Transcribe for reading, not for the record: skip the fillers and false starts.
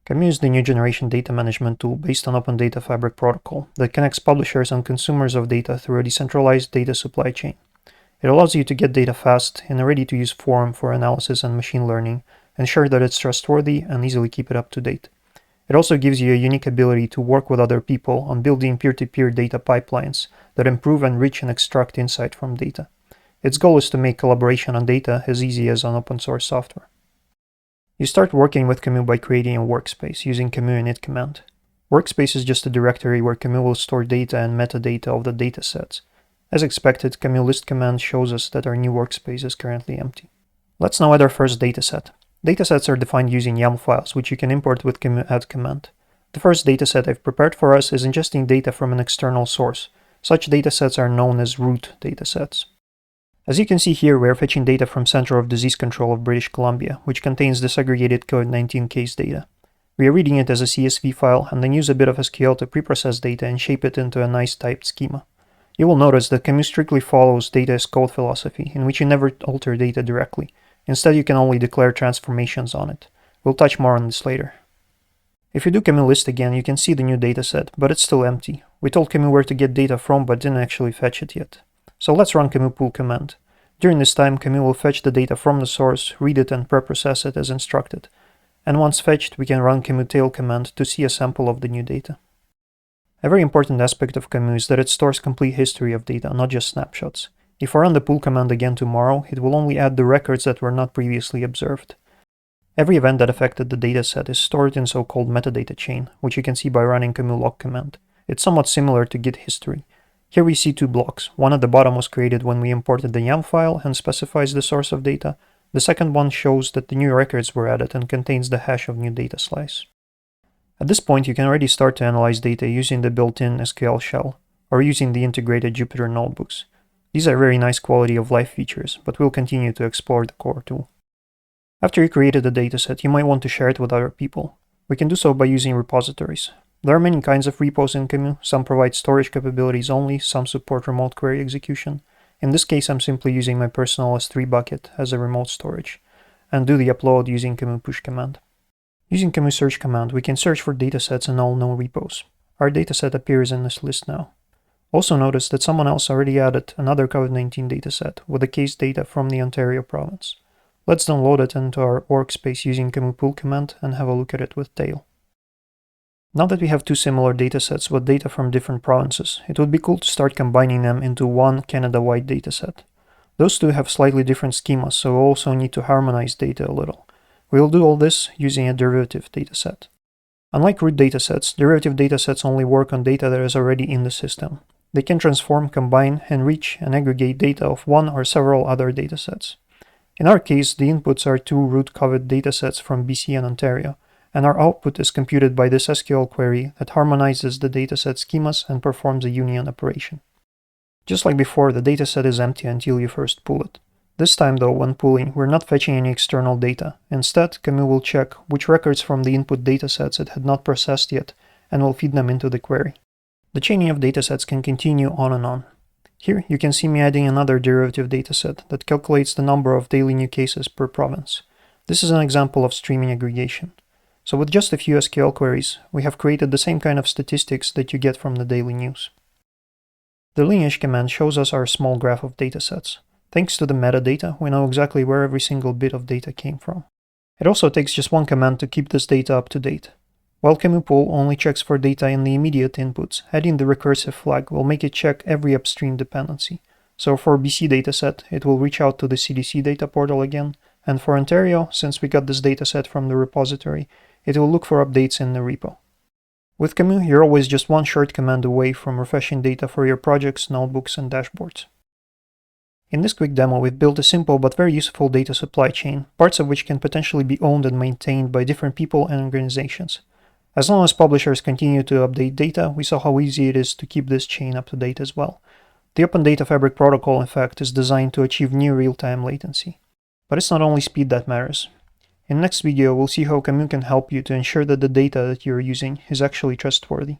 Kamu is the new generation data management tool based on Open Data Fabric protocol that connects publishers and consumers of data through a decentralized data supply chain. It allows you to get data fast in a ready-to-use form for analysis and machine learning, ensure that it's trustworthy, and easily keep it up to date. It also gives you a unique ability to work with other people on building peer-to-peer data pipelines that improve, enrich, and extract insight from data. Its goal is to make collaboration on data as easy as on open source software. You start working with Kamu by creating a workspace using Kamu init command. Workspace is just a directory where Kamu will store data and metadata of the datasets. As expected, Kamu list command shows us that our new workspace is currently empty. Let's now add our first dataset. Datasets are defined using YAML files, which you can import with Kamu add command. The first dataset I've prepared for us is ingesting data from an external source. Such datasets are known as root datasets. As you can see here, we are fetching data from Center of Disease Control of British Columbia, which contains disaggregated COVID-19 case data. We are reading it as a CSV file and then use a bit of SQL to preprocess data and shape it into a nice typed schema. You will notice that Kamu strictly follows data as code philosophy, in which you never alter data directly. Instead, you can only declare transformations on it. We'll touch more on this later. If you do Kamu list again, you can see the new dataset, but it's still empty. We told Kamu where to get data from, but didn't actually fetch it yet. So let's run Kamu pull command. During this time, Kamu will fetch the data from the source, read it, and preprocess it as instructed. And once fetched, we can run Kamu tail command to see a sample of the new data. A very important aspect of Kamu is that it stores complete history of data, not just snapshots. If I run the pull command again tomorrow, it will only add the records that were not previously observed. Every event that affected the dataset is stored in so-called metadata chain, which you can see by running Kamu log command. It's somewhat similar to Git history. Here we see two blocks. One at the bottom was created when we imported the YAML file and specifies the source of data. The second one shows that the new records were added and contains the hash of new data slice. At this point, you can already start to analyze data using the built-in SQL shell or using the integrated Jupyter notebooks. These are very nice quality of life features, but we'll continue to explore the core tool. After you created a dataset, you might want to share it with other people. We can do so by using repositories. There are many kinds of repos in Kamu. Some provide storage capabilities only, some support remote query execution. In this case, I'm simply using my personal S3 bucket as a remote storage, and do the upload using Kamu push command. Using Kamu search command, we can search for datasets in all known repos. Our dataset appears in this list now. Also notice that someone else already added another COVID-19 dataset with the case data from the Ontario province. Let's download it into our workspace using Kamu pull command and have a look at it with tail. Now that we have two similar datasets with data from different provinces, it would be cool to start combining them into one Canada-wide dataset. Those two have slightly different schemas, so we'll also need to harmonize data a little. We will do all this using a derivative dataset. Unlike root datasets, derivative datasets only work on data that is already in the system. They can transform, combine, enrich, and aggregate data of one or several other datasets. In our case, the inputs are two root COVID datasets from BC and Ontario, and our output is computed by this SQL query that harmonizes the dataset schemas and performs a union operation. Just like before, the dataset is empty until you first pull it. This time though, when pulling, we're not fetching any external data. Instead, Kamu will check which records from the input datasets it had not processed yet, and will feed them into the query. The chaining of datasets can continue on and on. Here, you can see me adding another derivative dataset that calculates the number of daily new cases per province. This is an example of streaming aggregation. So with just a few SQL queries, we have created the same kind of statistics that you get from the daily news. The lineage command shows us our small graph of datasets. Thanks to the metadata, we know exactly where every single bit of data came from. It also takes just one command to keep this data up to date. While Kamu pull only checks for data in the immediate inputs, adding the recursive flag will make it check every upstream dependency. So for BC dataset, it will reach out to the CDC data portal again, and for Ontario, since we got this dataset from the repository, it will look for updates in the repo. With Kamu, you're always just one short command away from refreshing data for your projects, notebooks, and dashboards. In this quick demo, we've built a simple but very useful data supply chain, parts of which can potentially be owned and maintained by different people and organizations. As long as publishers continue to update data, we saw how easy it is to keep this chain up to date as well. The Open Data Fabric protocol, in fact, is designed to achieve near real-time latency. But it's not only speed that matters. In the next video, we'll see how Kamu can help you to ensure that the data that you're using is actually trustworthy.